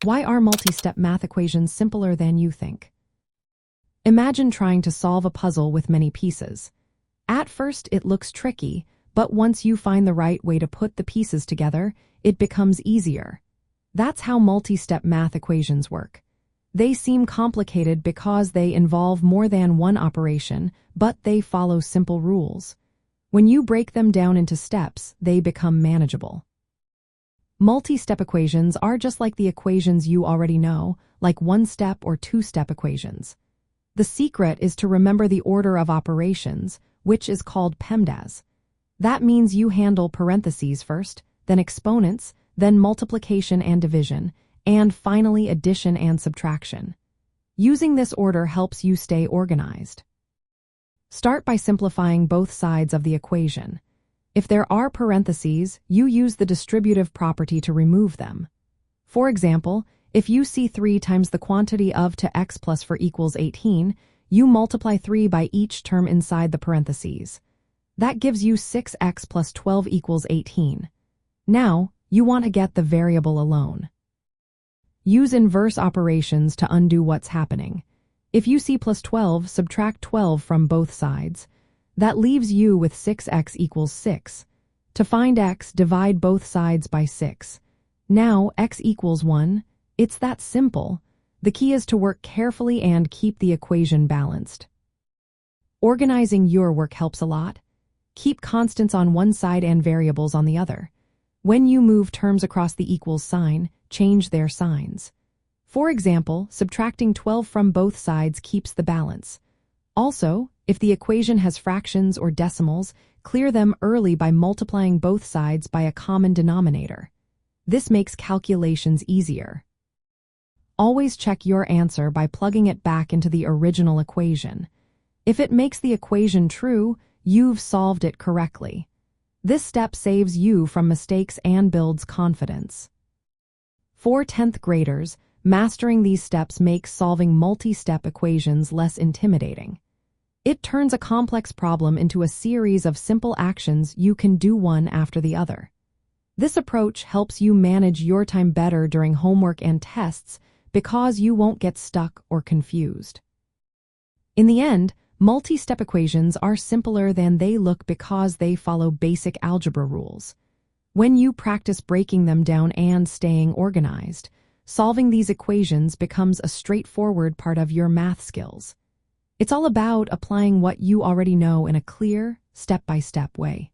Why are multi-step math equations simpler than you think? Imagine trying to solve a puzzle with many pieces. At first, it looks tricky, but once you find the right way to put the pieces together, it becomes easier. That's how multi-step math equations work. They seem complicated because they involve more than one operation, but they follow simple rules. When you break them down into steps, they become manageable. Multi-step equations are just like the equations you already know, like one-step or two-step equations. The secret is to remember the order of operations, which is called PEMDAS. That means you handle parentheses first, then exponents, then multiplication and division, and finally addition and subtraction. Using this order helps you stay organized. Start by simplifying both sides of the equation. If there are parentheses, you use the distributive property to remove them. For example, if you see 3 times the quantity of to x plus 4 equals 18, you multiply 3 by each term inside the parentheses. That gives you 6x plus 12 equals 18. Now, you want to get the variable alone. Use inverse operations to undo what's happening. If you see plus 12, subtract 12 from both sides. That leaves you with 6x equals 6. To find x, divide both sides by 6. Now, x equals 1. It's that simple. The key is to work carefully and keep the equation balanced. Organizing your work helps a lot. Keep constants on one side and variables on the other. When you move terms across the equals sign, change their signs. For example, subtracting 12 from both sides keeps the balance. Also, if the equation has fractions or decimals, clear them early by multiplying both sides by a common denominator. This makes calculations easier. Always check your answer by plugging it back into the original equation. If it makes the equation true, you've solved it correctly. This step saves you from mistakes and builds confidence. For 10th graders, mastering these steps makes solving multi-step equations less intimidating. It turns a complex problem into a series of simple actions you can do one after the other. This approach helps you manage your time better during homework and tests because you won't get stuck or confused. In the end, multi-step equations are simpler than they look because they follow basic algebra rules. When you practice breaking them down and staying organized, solving these equations becomes a straightforward part of your math skills. It's all about applying what you already know in a clear, step-by-step way.